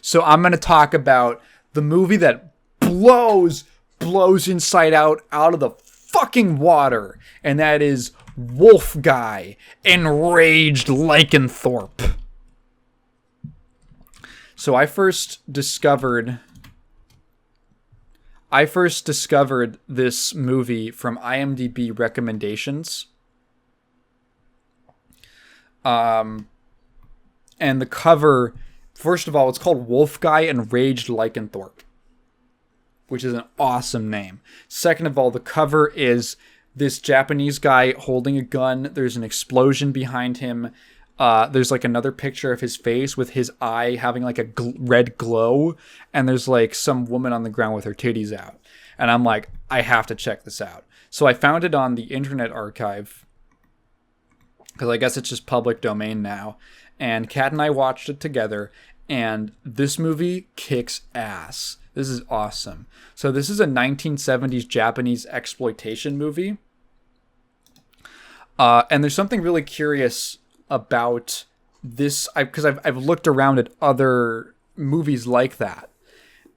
So I'm going to talk about the movie that blows Inside Out of the fucking water. And that is Wolfguy, Enraged Lycanthrope. So I first discovered this movie from IMDb recommendations. And the cover, first of all, it's called Wolfguy Enraged Lycanthrope, which is an awesome name. Second of all, the cover is this Japanese guy holding a gun. There's an explosion behind him. There's like another picture of his face with his eye having like a red glow. And there's like some woman on the ground with her titties out. And I'm like, I have to check this out. So I found it on the Internet Archive, because I guess it's just public domain now. And Kat and I watched it together. And this movie kicks ass. This is awesome. So this is a 1970s Japanese exploitation movie. And there's something really curious about this, because I've looked around at other movies like that.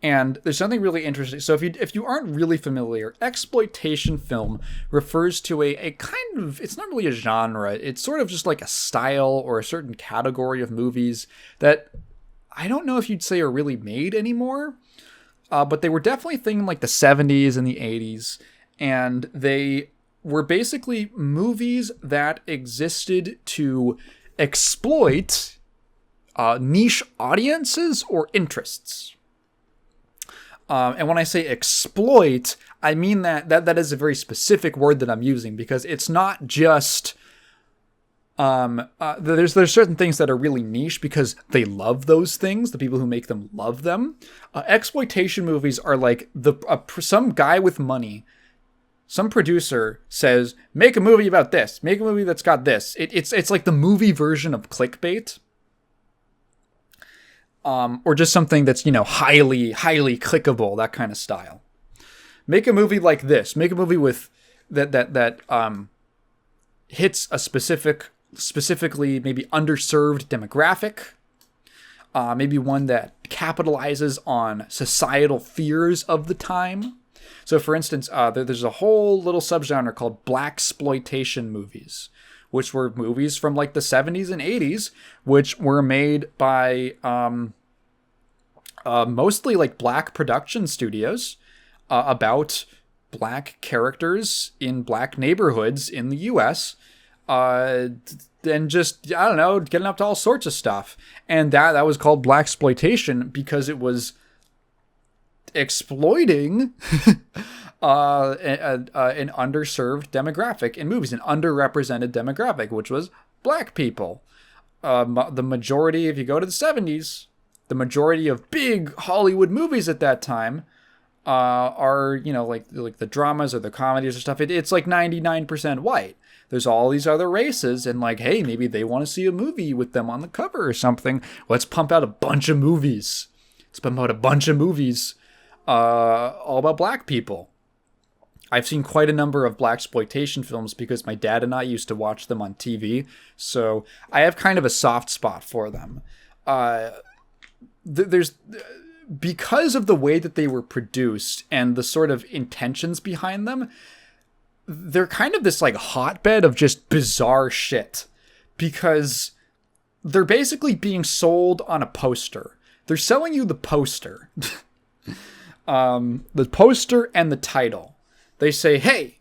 And there's something really interesting. So if you aren't really familiar, exploitation film refers to a kind of, it's not really a genre. It's sort of just like a style or a certain category of movies that I don't know if you'd say are really made anymore. But they were definitely a thing in like the 70s and the 80s. And they were basically movies that existed to exploit niche audiences or interests. And when I say exploit, I mean that is a very specific word that I'm using, because it's not just there's certain things that are really niche because they love those things. The people who make them love them. Exploitation movies are like some guy with money, some producer says, make a movie about this, make a movie that's got this. It's like the movie version of clickbait. Or just something that's, highly clickable, that kind of style. Make a movie like this. Make a movie with that hits a specifically maybe underserved demographic. Maybe one that capitalizes on societal fears of the time. So, for instance, there's a whole little subgenre called blaxploitation movies, which were movies from like the 70s and 80s, which were made by mostly like black production studios about black characters in black neighborhoods in the U.S. And just, I don't know, getting up to all sorts of stuff. And that was called blaxploitation because it was exploiting an underserved demographic in movies, an underrepresented demographic, which was black people. The majority, if you go to the 70s, the majority of big Hollywood movies at that time are, like the dramas or the comedies or stuff. It's like 99% white. There's all these other races, and like, hey, maybe they want to see a movie with them on the cover or something. Let's pump out a bunch of movies. All about black people. I've seen quite a number of blaxploitation films because my dad and I used to watch them on TV, so I have kind of a soft spot for them. There's because of the way that they were produced and the sort of intentions behind them, they're kind of this like hotbed of just bizarre shit, because they're basically being sold on a poster. They're selling you the poster. The poster and the title. They say, hey,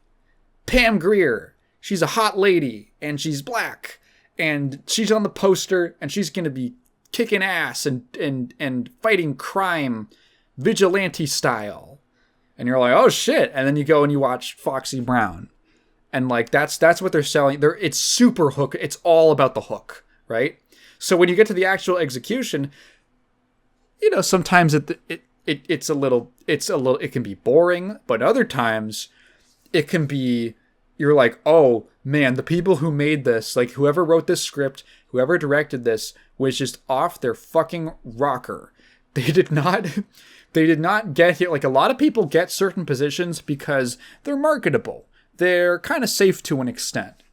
Pam Grier, she's a hot lady and she's black and she's on the poster and she's going to be kicking ass and fighting crime vigilante style. And you're like, oh shit. And then you go and you watch Foxy Brown. And like, that's what they're selling. It's super hook. It's all about the hook, right? So when you get to the actual execution, sometimes it can be boring, but other times it can be, you're like, oh man, the people who made this, like whoever wrote this script, whoever directed this was just off their fucking rocker. They did not get here. Like a lot of people get certain positions because they're marketable. They're kind of safe to an extent,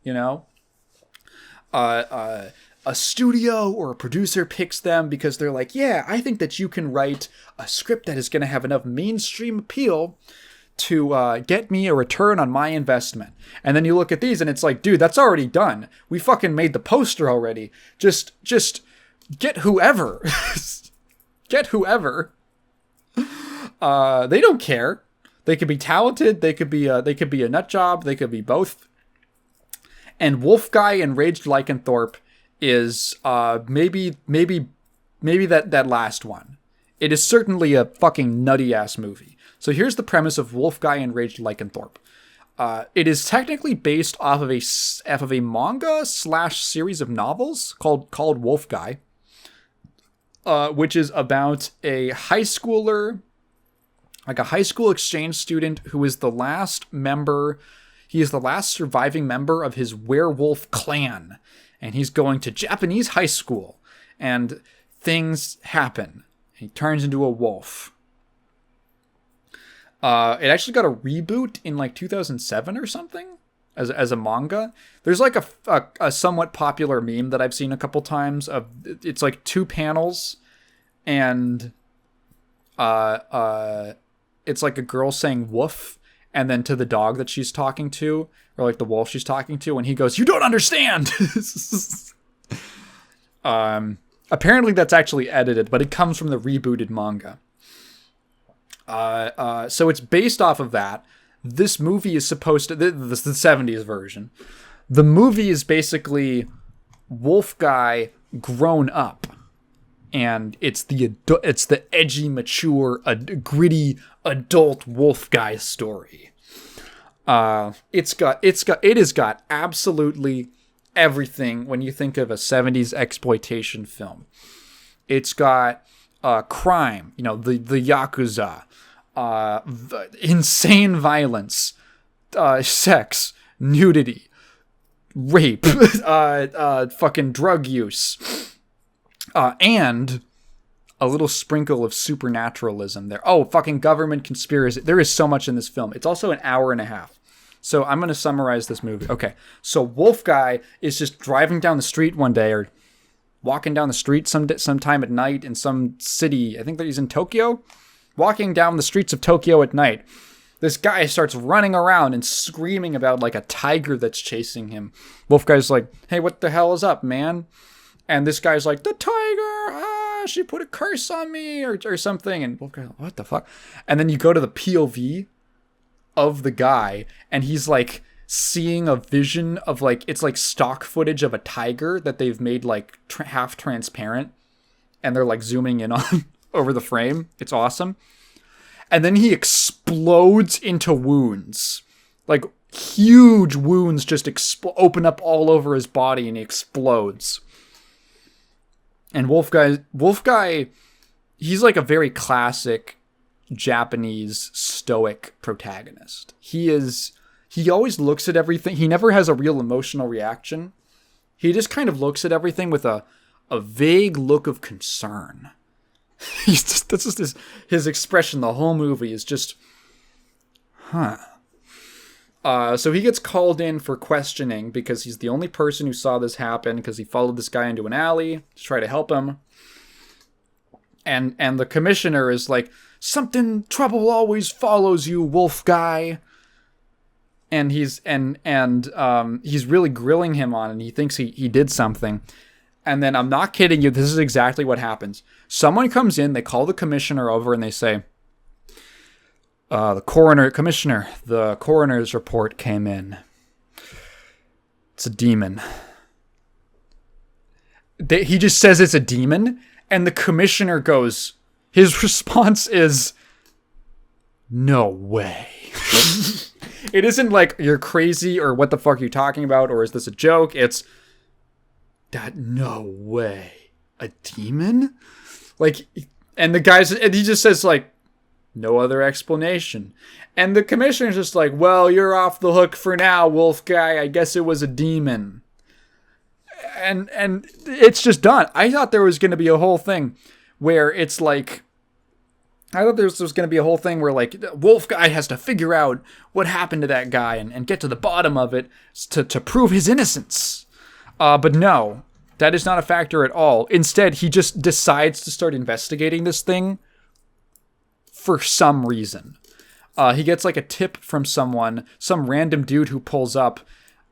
a studio or a producer picks them because they're like, yeah, I think that you can write a script that is going to have enough mainstream appeal to get me a return on my investment. And then you look at these and it's like, dude, that's already done. We fucking made the poster already. Just get whoever. Get whoever. They don't care. They could be talented. They could be a nut job. They could be both. And Wolfguy Enraged Lycanthrope is maybe that last one. It is certainly a fucking nutty ass movie. So here's the premise of Wolfguy Enraged Lycanthrope. It is technically based off of a manga / series of novels called Wolfguy, which is about a high schooler, like a high school exchange student who is the last member. He is the last surviving member of his werewolf clan, and he's going to Japanese high school, and things happen. He turns into a wolf. It actually got a reboot in like 2007 or something as a manga. There's like a somewhat popular meme that I've seen a couple times of, it's like 2 panels, and it's like a girl saying woof, and then to the dog that she's talking to, or like the wolf she's talking to, and he goes, "You don't understand." Apparently that's actually edited, but it comes from the rebooted manga. So it's based off of that. This movie is supposed to, this the 70s version. The movie is basically Wolfguy grown up, and it's the edgy, mature, gritty adult Wolfguy story. It has got absolutely everything when you think of a 70s exploitation film. It's got crime, the Yakuza, insane violence, sex, nudity, rape, fucking drug use, and a little sprinkle of supernaturalism there. Oh, fucking government conspiracy. There is so much in this film. It's also an hour and a half. So I'm going to summarize this movie. Okay, so Wolfguy is just driving down the street one day, or walking down the street sometime at night in some city. I think that he's in Tokyo. Walking down the streets of Tokyo at night, this guy starts running around and screaming about like a tiger that's chasing him. Wolfguy's like, "Hey, what the hell is up, man?" And this guy's like, "The tiger, she put a curse on me," or something. And Wolfguy's like, "What the fuck?" And then you go to the POV of the guy, and he's like seeing a vision of like, it's like stock footage of a tiger that they've made like half transparent, and they're like zooming in on over the frame. It's awesome. And then he explodes into wounds, like huge wounds just open up all over his body, and he explodes. And Wolfguy, he's like a very classic Japanese stoic protagonist. He always looks at everything. He never has a real emotional reaction. He just kind of looks at everything with a vague look of concern. That's just his expression. The whole movie is just, so he gets called in for questioning because he's the only person who saw this happen, because he followed this guy into an alley to try to help him. And the commissioner is like, trouble always follows you, Wolfguy. And he's really grilling him on it, and he thinks he did something. And then, I'm not kidding you, this is exactly what happens. Someone comes in, they call the commissioner over, and they say, the coroner's report came in. It's a demon. He just says it's a demon, and the commissioner goes, his response is, "No way." It isn't like, "You're crazy," or "What the fuck are you talking about," or "Is this a joke?" It's, "That, no way. A demon?" Like, and he just says like, "No other explanation." And the commissioner's just like, "Well, you're off the hook for now, Wolfguy. I guess it was a demon." And it's just done. I thought there was going to be a whole thing where it's like, Wolfguy has to figure out what happened to that guy and get to the bottom of it to prove his innocence. But no. That is not a factor at all. Instead, he just decides to start investigating this thing for some reason. He gets like a tip from someone, some random dude who pulls up.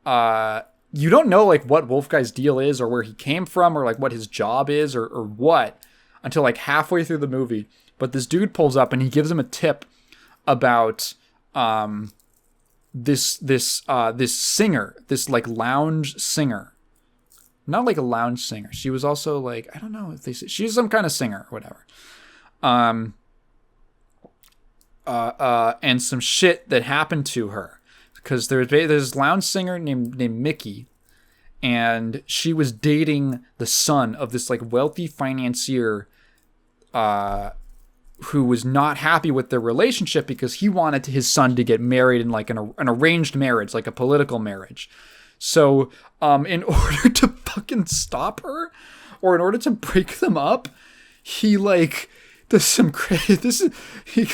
You don't know like what Wolfguy's deal is or where he came from or like what his job is or what until like halfway through the movie. But this dude pulls up and he gives him a tip about this singer, this like lounge singer. Not like a lounge singer. She was also like, I don't know if they say she's some kind of singer or whatever. And some shit that happened to her because there's this lounge singer named Mickey, and she was dating the son of this like wealthy financier, who was not happy with their relationship because he wanted his son to get married in like an arranged marriage, like a political marriage. So, in order to fucking stop her, or in order to break them up, he like does some crazy. He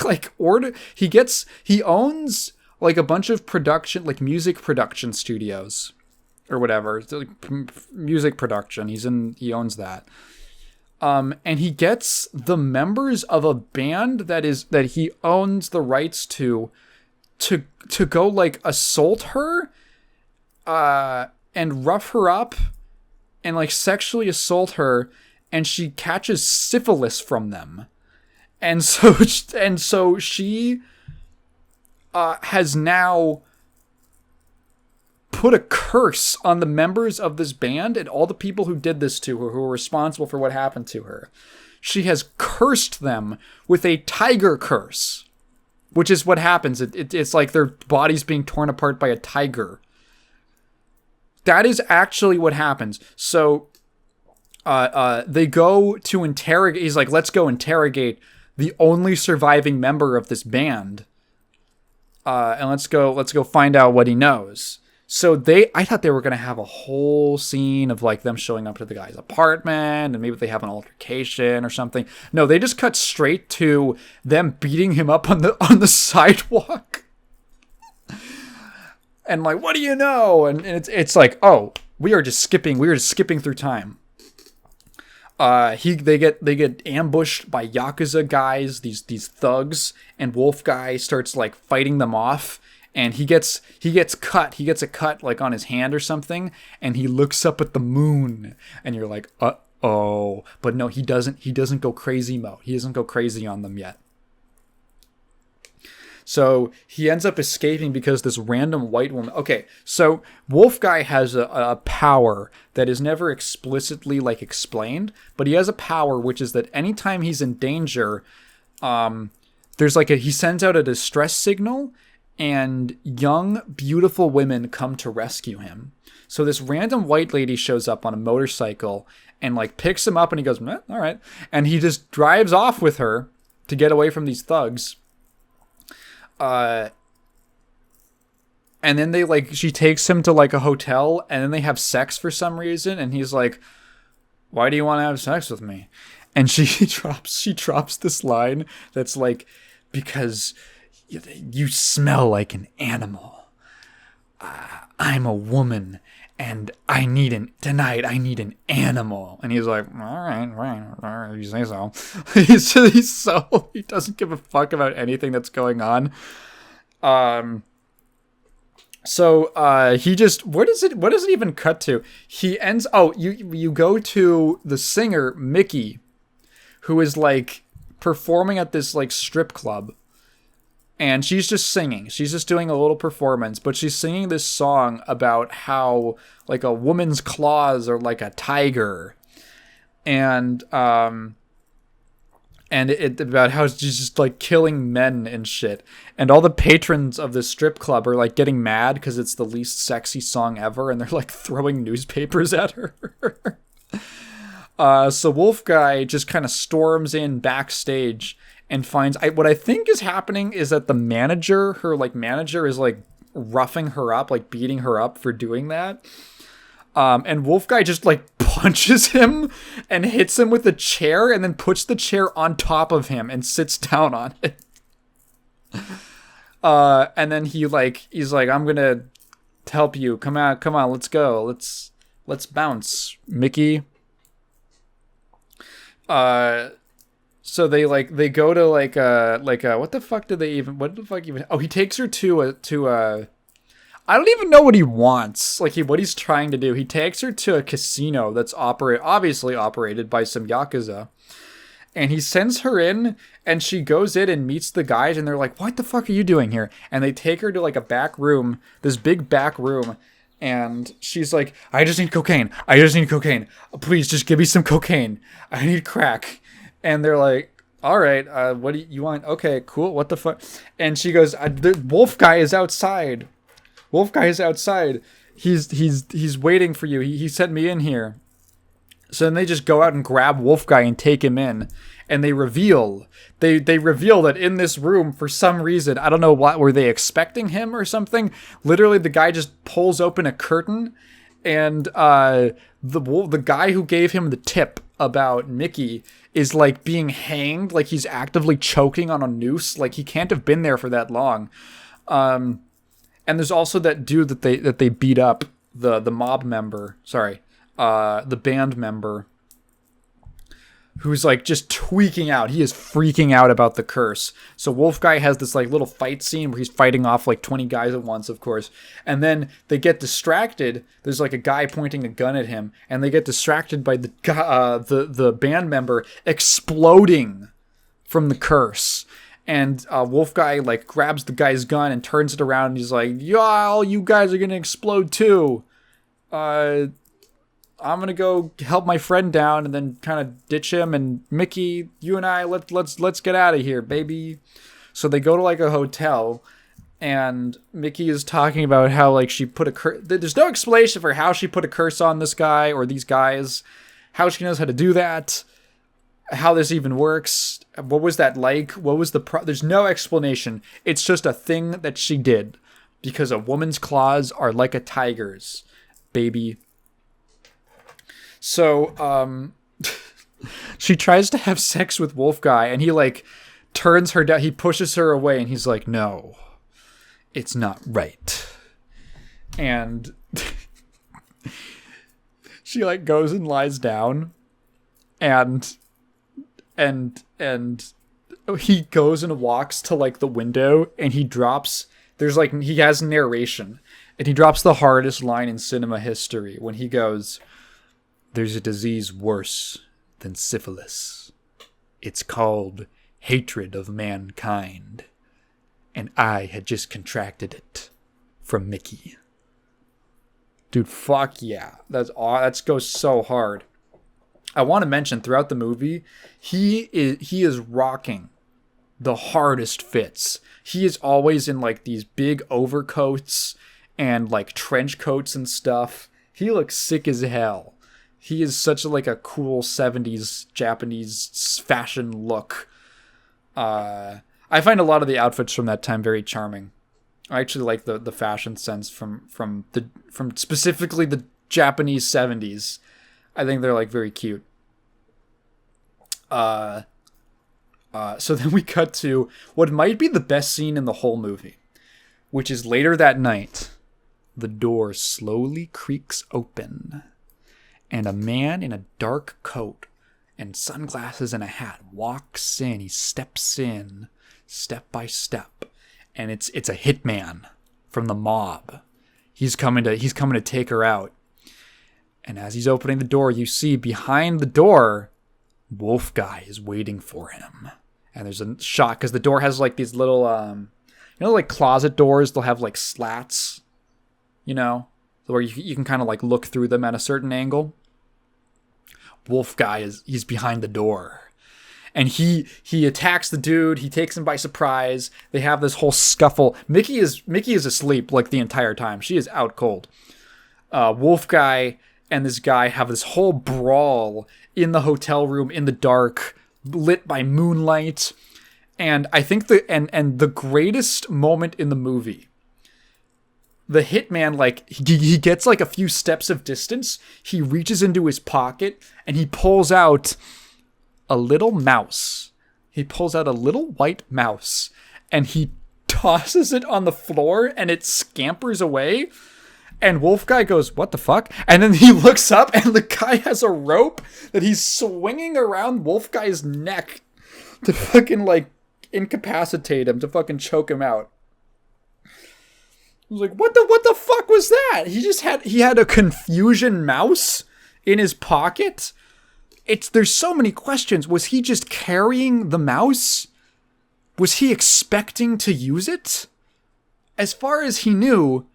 owns like a bunch of production, like music production studios, or whatever. It's like music production. He owns that. And he gets the members of a band that he owns the rights to go like assault her. And rough her up and like sexually assault her, and she catches syphilis from them. And so she has now put a curse on the members of this band and all the people who did this to her, who were responsible for what happened to her. She has cursed them with a tiger curse, which is what happens. It's like their bodies being torn apart by a tiger. That is actually what happens. So, they go to interrogate. He's like, let's go interrogate the only surviving member of this band. And let's go find out what he knows. So I thought they were going to have a whole scene of like them showing up to the guy's apartment and maybe they have an altercation or something. No, they just cut straight to them beating him up on the sidewalk. And like, what do you know? And it's like, oh, we are just skipping through time. They get ambushed by Yakuza guys, these thugs, and Wolfguy starts like fighting them off, and he gets cut. He gets a cut like on his hand or something, and he looks up at the moon, and you're like, uh-oh. But no, he doesn't go crazy mode. He doesn't go crazy on them yet. So he ends up escaping because this random white woman... Okay, so Wolfguy has a power that is never explicitly like explained, but he has a power which is that anytime he's in danger, there's like he sends out a distress signal, and young, beautiful women come to rescue him. So this random white lady shows up on a motorcycle and like picks him up, and he goes, all right. And he just drives off with her to get away from these thugs. And then she takes him to like a hotel, and then they have sex for some reason, and he's like, why do you want to have sex with me? And she drops this line that's like, because you smell like an animal. I'm a woman, and tonight I need an animal. And he's like, all right, you say so. He doesn't give a fuck about anything that's going on. So he just, what does it even cut to? He ends, you go to the singer, Mickey, who is like performing at this like strip club. And she's just singing. She's just doing a little performance, but she's singing this song about how like a woman's claws are like a tiger, and it about how she's just like killing men and shit. And all the patrons of this strip club are like getting mad because it's the least sexy song ever, and they're like throwing newspapers at her. So Wolfguy just kind of storms in backstage and finds what I think is happening is that the manager is like roughing her up, like beating her up for doing that. And Wolfguy just like punches him and hits him with a chair, and then puts the chair on top of him and sits down on it. And then he's like, I'm gonna help you. Come on, let's go. Let's bounce, Mickey. So they go to what the fuck even oh, he takes her to a I don't even know what he wants, what he's trying to do. He takes her to a casino that's obviously operated by some Yakuza, and he sends her in, and she goes in and meets the guys, and they're like, what the fuck are you doing here? And they take her to a back room, this big back room, and she's like, I just need cocaine. Please, just give me some cocaine. I need crack. And they're like, all right, what do you want? Okay, cool. What the fuck? And she goes, the Wolfguy is outside. He's waiting for you. He sent me in here. So then they just go out and grab Wolfguy and take him in. And they reveal that in this room, for some reason, I don't know what, were they expecting him or something? Literally, the guy just pulls open a curtain, and the guy who gave him the tip about Mickey is being hanged, he's actively choking on a noose, he can't have been there for that long. And there's also that dude that they beat up, the mob member, the band member, who's just tweaking out. He is freaking out about the curse. So Wolfguy has this little fight scene where he's fighting off 20 guys at once, of course. And then they get distracted. There's a guy pointing a gun at him, and they get distracted by the band member exploding from the curse. And Wolfguy grabs the guy's gun and turns it around, and he's like, y'all, you guys are gonna explode too. I'm gonna go help my friend down and then kind of ditch him. And Mickey, you and I, let's get out of here, baby. So they go to a hotel, and Mickey is talking about how she put a curse. There's no explanation for how she put a curse on this guy or these guys, how she knows how to do that, how this even works. What was that like? What was there's no explanation. It's just a thing that she did because a woman's claws are like a tiger's, baby. So, she tries to have sex with Wolfguy, and he turns her down. He pushes her away, and he's like, no, it's not right. And she goes and lies down, and he goes and walks to the window, and he drops, he has narration, and he drops the hardest line in cinema history when he goes, there's a disease worse than syphilis. It's called hatred of mankind. And I had just contracted it from Mickey. Dude, fuck yeah. That goes so hard. I want to mention throughout the movie, he is rocking the hardest fits. He is always in these big overcoats and trench coats and stuff. He looks sick as hell. He is such a cool 70s Japanese fashion look. I find a lot of the outfits from that time very charming. I actually like the fashion sense from specifically the Japanese 70s. I think they're very cute. So then we cut to what might be the best scene in the whole movie, which is later that night. The door slowly creaks open, and a man in a dark coat and sunglasses and a hat walks in. He steps in, step by step, and it's a hitman from the mob. He's coming to take her out. And as he's opening the door, you see behind the door, Wolfguy is waiting for him. And there's a shot because the door has these little closet doors. They'll have slats, where you can kind of look through them at a certain angle. Wolfguy he's behind the door, and he attacks the dude. He takes him by surprise. They have this whole scuffle. Mickey is asleep the entire time. She is out cold. Wolfguy and this guy have this whole brawl in the hotel room in the dark, lit by moonlight. And I think the greatest moment in the movie, the hitman, he gets a few steps of distance. He reaches into his pocket and he pulls out a little mouse. He pulls out a little white mouse and he tosses it on the floor and it scampers away. And Wolfguy goes, what the fuck? And then he looks up and the guy has a rope that he's swinging around Wolfguy's neck to fucking like incapacitate him, to fucking choke him out. I was like, what the fuck was that? He had a confusion mouse in his pocket. There's so many questions. Was he just carrying the mouse? Was he expecting to use it? As far as he knew,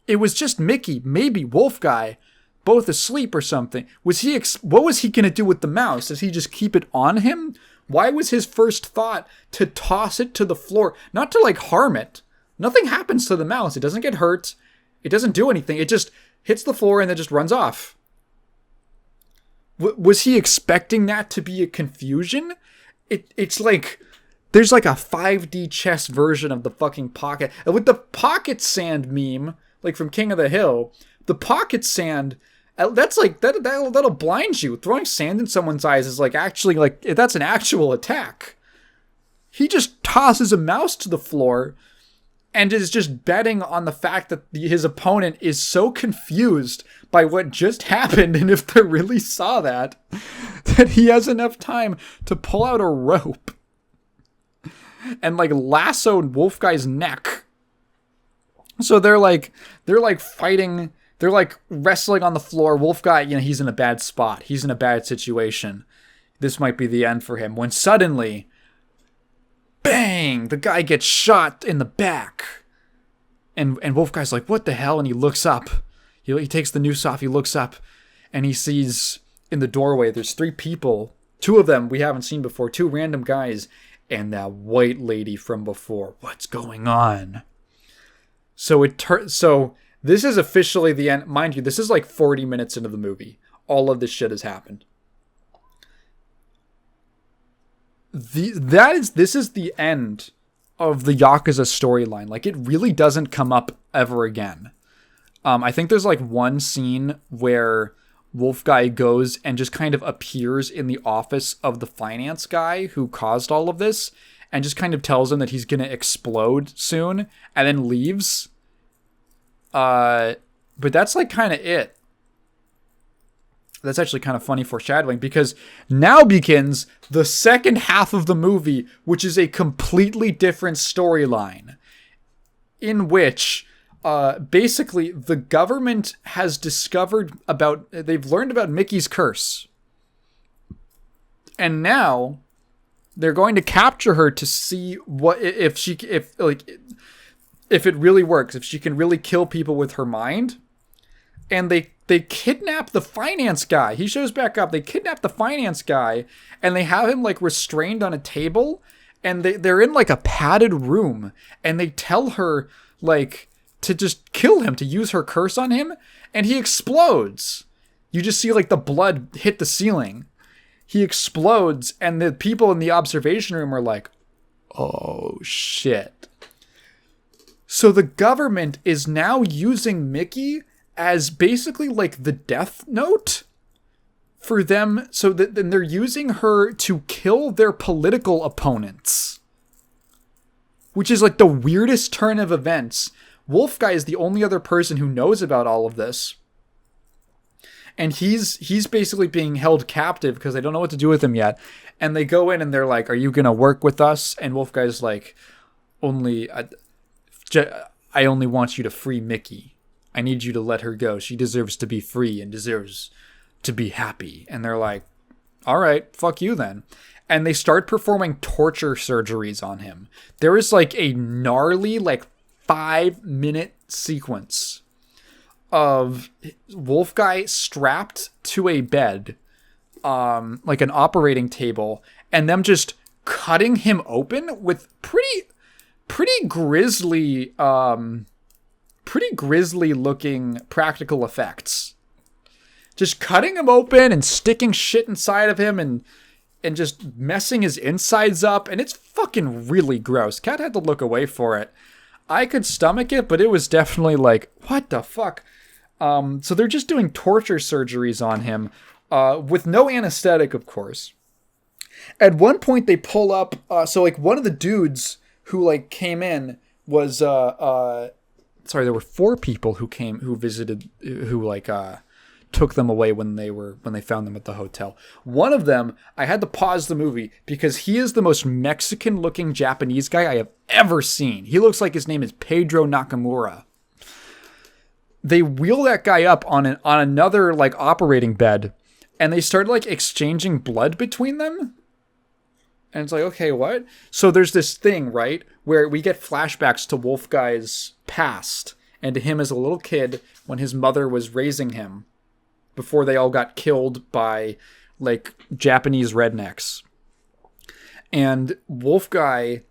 it was just Mickey, maybe Wolfguy, both asleep or something. What was he gonna do with the mouse? Does he just keep it on him? Why was his first thought to toss it to the floor? Not to like harm it. Nothing happens to the mouse. It doesn't get hurt. It doesn't do anything. It just hits the floor and then just runs off. Was he expecting that to be a confusion? It's like there's like a 5D chess version of the fucking pocket. And with the pocket sand meme, like from King of the Hill, the pocket sand, that's like that'll blind you. Throwing sand in someone's eyes is like actually like that's an actual attack. He just tosses a mouse to the floor and is just betting on the fact that his opponent is so confused by what just happened, and if they really saw that he has enough time to pull out a rope and like lasso Wolfguy's neck. So they're like fighting, they're like wrestling on the floor. Wolfguy, he's in a bad spot. He's in a bad situation. This might be the end for him. When suddenly, bang! The guy gets shot in the back. And Wolfguy's like, what the hell? And he looks up. He takes the noose off, he looks up, and he sees in the doorway, there's 3 people. 2 of them we haven't seen before, 2 random guys, and that white lady from before. What's going on? So this is officially the end. Mind you, this is like 40 minutes into the movie. All of this shit has happened. This is the end of the Yakuza storyline. Like, it really doesn't come up ever again. I think there's like one scene where Wolfguy goes and just kind of appears in the office of the finance guy who caused all of this and just kind of tells him that he's going to explode soon and then leaves. But that's like kind of it. That's actually kind of funny foreshadowing, because now begins the second half of the movie, which is a completely different storyline in which basically the government has they've learned about Mickey's curse. And now they're going to capture her to see what if it really works, if she can really kill people with her mind. And they kidnap the finance guy. He shows back up. They kidnap the finance guy and they have him like restrained on a table, and they're in like a padded room, and they tell her like to just kill him, to use her curse on him, and he explodes. You just see like the blood hit the ceiling. He explodes, and the people in the observation room are like, oh shit. So the government is now using Mickey as basically like the death note for them. So that then they're using her to kill their political opponents, which is like the weirdest turn of events. Wolfguy is the only other person who knows about all of this. And he's basically being held captive because they don't know what to do with him yet. And they go in and they're like, are you going to work with us? And Wolfguy's like, I only want you to free Mickey. I need you to let her go. She deserves to be free and deserves to be happy. And they're like, all right, fuck you then. And they start performing torture surgeries on him. There is like a gnarly, like 5-minute sequence of Wolfguy strapped to a bed, like an operating table, and them just cutting him open with pretty grisly looking practical effects. Just cutting him open and sticking shit inside of him and just messing his insides up. And it's fucking really gross. Kat had to look away for it. I could stomach it, but it was definitely like, what the fuck? So they're just doing torture surgeries on him with no anesthetic, of course. At one point they pull up, so like one of the dudes who like came in was there were 4 people who visited, who like took them away when they found them at the hotel. One of them, I had to pause the movie because he is the most Mexican looking Japanese guy I have ever seen. He looks like his name is Pedro Nakamura. They wheel that guy up on another like operating bed, and they start like exchanging blood between them. And it's like, okay, what? So there's this thing, right, where we get flashbacks to Wolfguy's past and to him as a little kid when his mother was raising him before they all got killed by like Japanese rednecks. And Wolfguy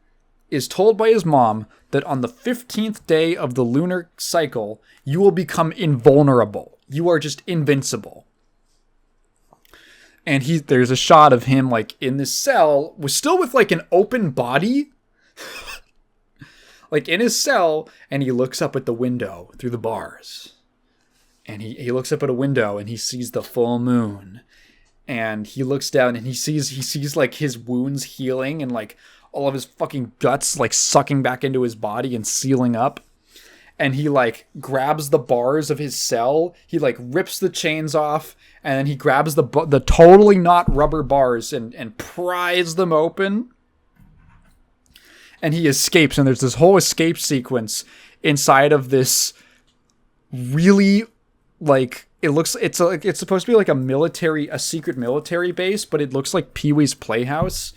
is told by his mom that on the 15th day of the lunar cycle, you will become invulnerable. You are just invincible. And there's a shot of him like in this cell, still with like an open body, like in his cell, and he looks up at the window through the bars. And he looks up at a window and he sees the full moon. And he looks down and he sees like his wounds healing and like all of his fucking guts like sucking back into his body and sealing up. And he like grabs the bars of his cell. He like rips the chains off, and then he grabs the totally not rubber bars and pries them open. And he escapes, and there's this whole escape sequence inside of this really like it's supposed to be like a secret military base, but it looks like Pee-wee's Playhouse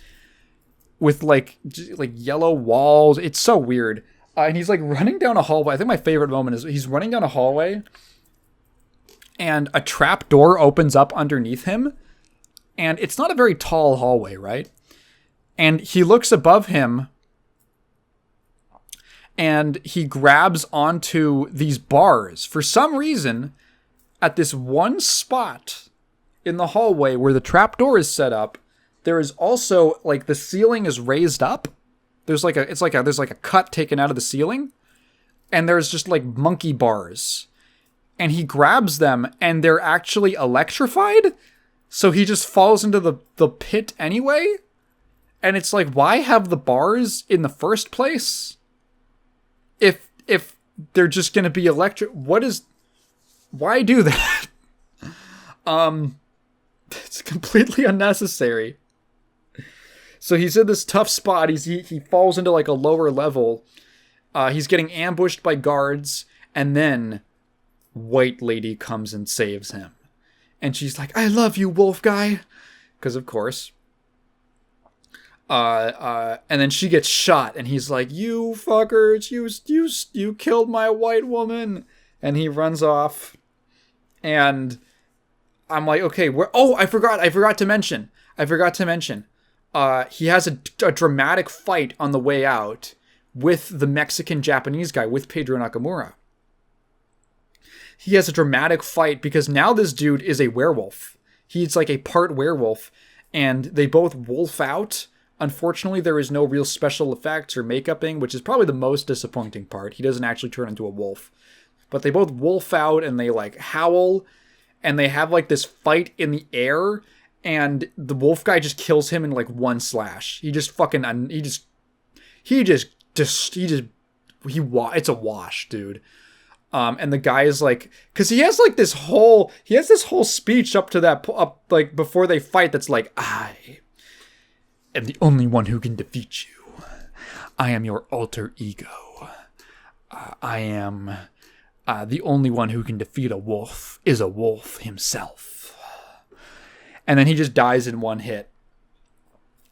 with like yellow walls. It's so weird. And he's like running down a hallway. I think my favorite moment is he's running down a hallway and a trap door opens up underneath him. And it's not a very tall hallway, right? And he looks above him and he grabs onto these bars. For some reason, at this one spot in the hallway where the trap door is set up, there is also like the ceiling is raised up. There's like a cut taken out of the ceiling, and there's just like monkey bars, and he grabs them and they're actually electrified. So he just falls into the pit anyway. And it's like, why have the bars in the first place? If they're just going to be electric, why do that? It's completely unnecessary. So he's in this tough spot. He falls into like a lower level. He's getting ambushed by guards, and then White Lady comes and saves him. And she's like, "I love you, Wolfguy," because of course. And then she gets shot, and he's like, "You fuckers, you killed my white woman," and he runs off. And I'm like, okay, I forgot to mention. He has a dramatic fight on the way out with the Mexican Japanese guy, with Pedro Nakamura. He has a dramatic fight because now this dude is a werewolf. He's like a part werewolf, and they both wolf out. Unfortunately, there is no real special effects or makeuping, which is probably the most disappointing part. He doesn't actually turn into a wolf. But they both wolf out, and they like howl, and they have like this fight in the air. And the wolf guy just kills him in like one slash. It's a wash, dude. And the guy is like, cause he has this whole speech like before they fight. That's like, I am the only one who can defeat you. I am your alter ego. I am, the only one who can defeat a wolf is a wolf himself. And then he just dies in one hit.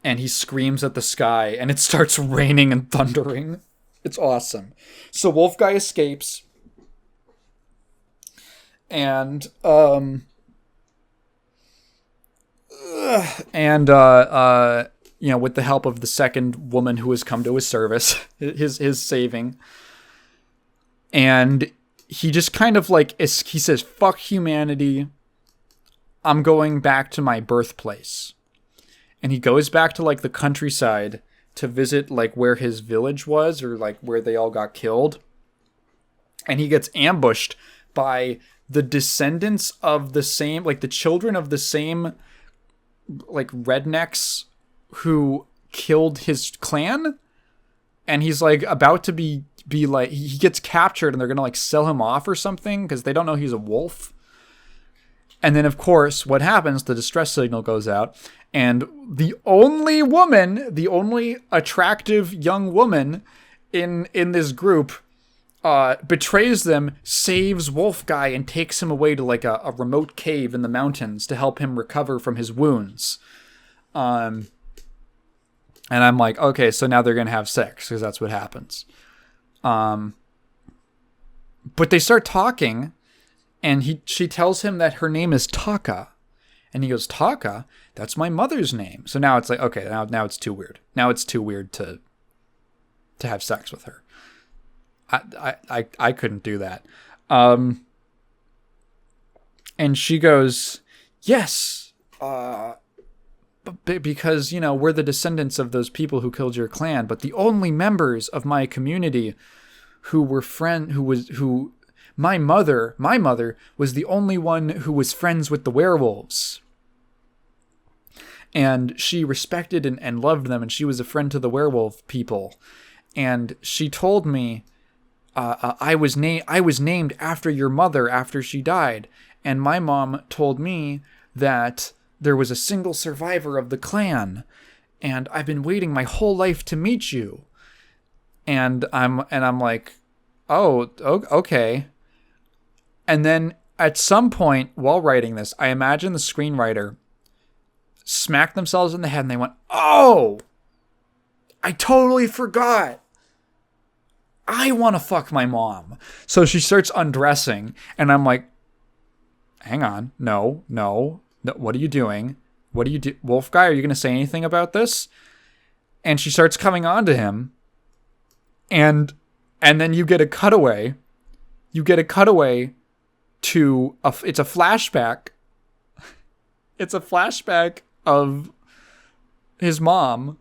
And he screams at the sky, and it starts raining and thundering. It's awesome. So Wolfguy escapes. And, with the help of the second woman who has come to his service, his saving. And he just kind of he says, "Fuck humanity. I'm going back to my birthplace." And he goes back to the countryside to visit where his village was, or where they all got killed. And he gets ambushed by the descendants of the same, the children of the same rednecks who killed his clan. And he's about to be be like, he gets captured and they're gonna like sell him off or something because they don't know he's a wolf. And then of course what happens, the distress signal goes out, and the only attractive young woman in this group betrays them, saves Wolfguy, and takes him away to like a remote cave in the mountains to help him recover from his wounds. And I'm like, okay, so now they're gonna have sex because that's what happens. But they start talking, and she tells him that her name is Taka, and he goes, Taka? That's my mother's name. So now it's like, okay, now it's too weird. Now it's too weird to have sex with her. I couldn't do that. And she goes, yes, because, you know, we're the descendants of those people who killed your clan, but the only members of my community my mother was the only one who was friends with the werewolves. And she respected and loved them, and she was a friend to the werewolf people. And she told me, I was named after your mother after she died. And my mom told me that there was a single survivor of the clan, and I've been waiting my whole life to meet you. And I'm like, oh, okay. And then at some point while writing this, I imagine the screenwriter smacked themselves in the head and they went, oh, I totally forgot. I want to fuck my mom. So she starts undressing, and I'm like, hang on. No. What are you doing? What do you do? Wolfguy, are you going to say anything about this? And she starts coming on to him. And then you get a cutaway. To it's a flashback. It's a flashback of his mom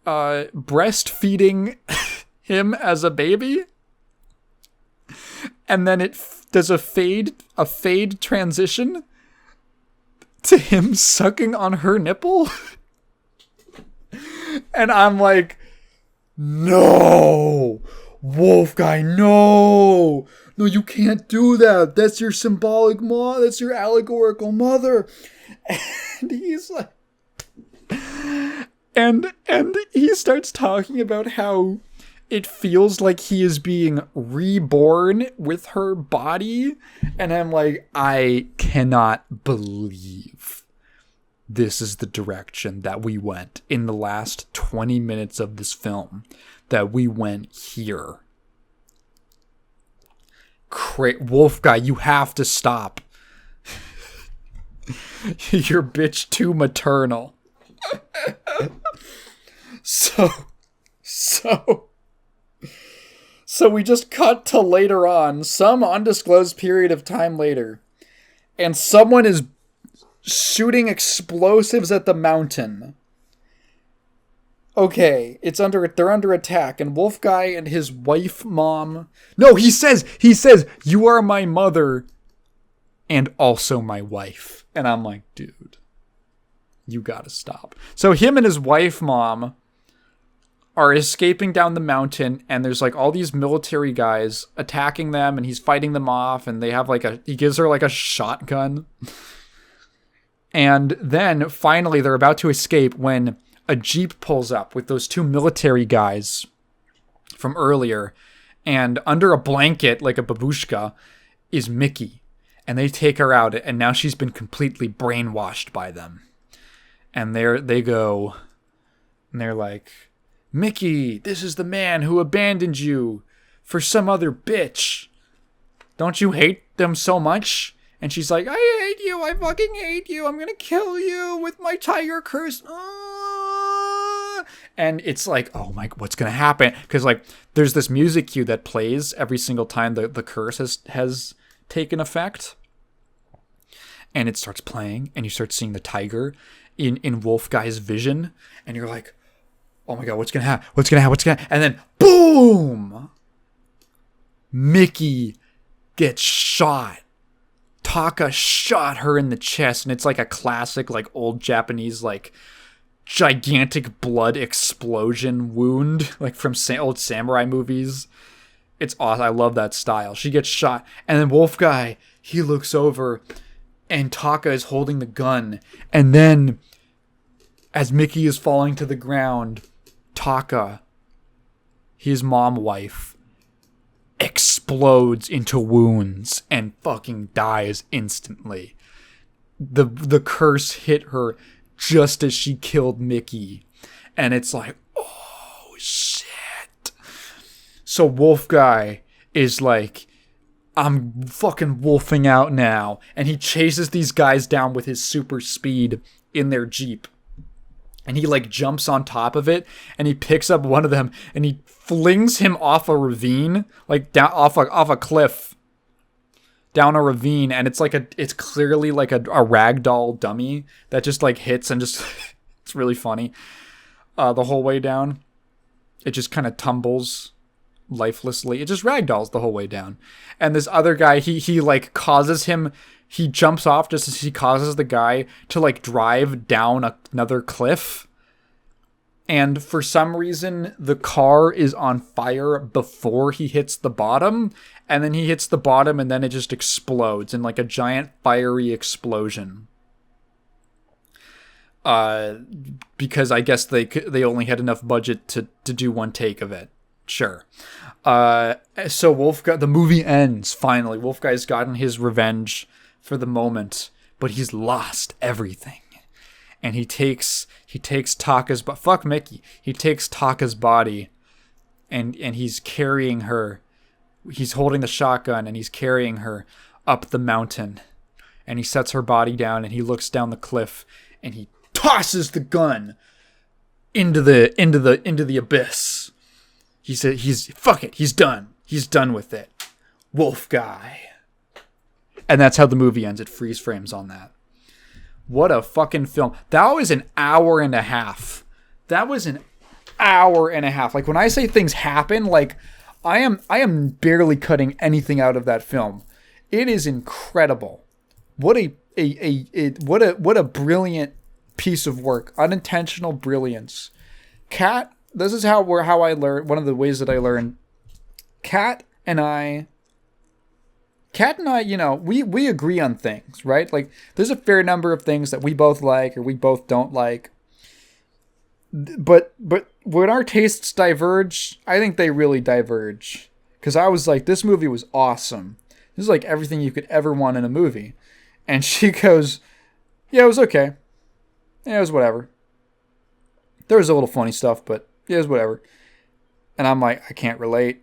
breastfeeding him as a baby, and then it does a fade transition to him sucking on her nipple. And I'm like, no, Wolfguy, no, you can't do that. That's your symbolic mom. That's your allegorical mother. And he's like, and he starts talking about how it feels like he is being reborn with her body. And I'm like, I cannot believe this is the direction that we went in the last 20 minutes of this film. That we went here. Wolfguy, you have to stop. You're bitch too maternal. So we just cut to later on, some undisclosed period of time later, and someone is shooting explosives at the mountain. Okay, they're under attack, and Wolfguy and his wife, mom... No, he says, you are my mother and also my wife. And I'm like, dude, you gotta stop. So him and his wife, mom, are escaping down the mountain, and there's like all these military guys attacking them, and he's fighting them off, and they have he gives her like a shotgun. And then finally they're about to escape when a jeep pulls up with those two military guys from earlier, and under a blanket, like a babushka, is Mickey. And they take her out, and now she's been completely brainwashed by them. And they go, and they're like, Mickey, this is the man who abandoned you for some other bitch. Don't you hate them so much? And she's like, I hate you, I fucking hate you, I'm gonna kill you with my tiger curse. And it's like, oh my, what's gonna happen? Because like, there's this music cue that plays every single time the curse has taken effect. And it starts playing, and you start seeing the tiger in Wolfguy's vision, and you're like, oh my god, what's gonna happen? And then, boom! Mickey gets shot. Taka shot her in the chest, and it's like a classic, like, old Japanese, like, gigantic blood explosion wound, like from old samurai movies. It's awesome. I love that style. She gets shot, and then Wolfguy, he looks over, and Taka is holding the gun, and then as Mickey is falling to the ground, Taka, his mom wife, explodes into wounds and fucking dies instantly. The curse hit her just as she killed Mickey. And it's like, oh shit. So Wolfguy is like, I'm fucking wolfing out now. And he chases these guys down with his super speed in their Jeep. And he like jumps on top of it, and he picks up one of them, and he flings him off a ravine, like down off a cliff, down a ravine. And it's clearly like a ragdoll dummy that just like hits and just it's really funny. The whole way down, it just kind of tumbles lifelessly. It just ragdolls the whole way down. And this other guy, he like causes him. He jumps off just as he causes the guy to like drive down another cliff. And for some reason, the car is on fire before he hits the bottom. And then he hits the bottom, and then it just explodes in like a giant fiery explosion. Because I guess they only had enough budget to do one take of it. Sure. So Wolfguy, the movie ends finally. Wolfguy's gotten his revenge for the moment, but he's lost everything. And he takes Taka's, but fuck Mickey. He takes Taka's body, and he's carrying her. He's holding the shotgun, and he's carrying her up the mountain. And he sets her body down, and he looks down the cliff, and he tosses the gun into the abyss. He said, fuck it, he's done. He's done with it. Wolfguy. And that's how the movie ends. It freeze frames on that. What a fucking film. That was an hour and a half. Like when I say things happen, like I am barely cutting anything out of that film. It is incredible. What a brilliant piece of work. Unintentional brilliance. This is how I learned. One of the ways that I learned. Kat and I, you know, we agree on things, right? Like, there's a fair number of things that we both like or we both don't like. But when our tastes diverge, I think they really diverge. Because I was like, this movie was awesome. This is like everything you could ever want in a movie. And she goes, yeah, it was okay. Yeah, it was whatever. There was a little funny stuff, but yeah, it was whatever. And I'm like, I can't relate.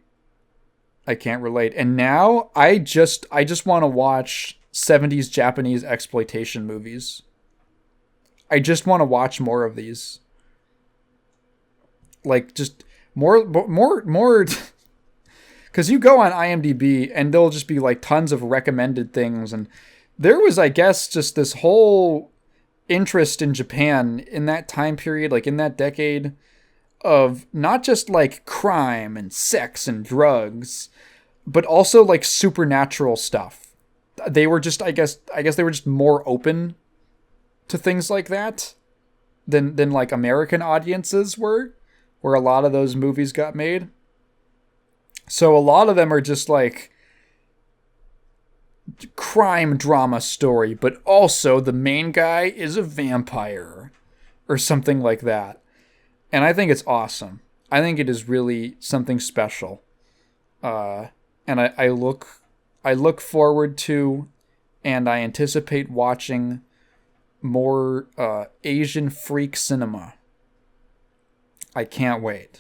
And now I just want to watch 70s Japanese exploitation movies. I just want to watch more of these. Like, just more, because you go on IMDb and there'll just be like tons of recommended things. And there was, I guess, just this whole interest in Japan in that time period, like in that decade, of not just like crime and sex and drugs, but also like supernatural stuff. They were just, I guess they were just more open to things like that than like American audiences were, where a lot of those movies got made. So a lot of them are just like crime drama story, but also the main guy is a vampire or something like that. And I think it's awesome. I think it is really something special. And I look forward to, and I anticipate watching more Asian freak cinema. I can't wait.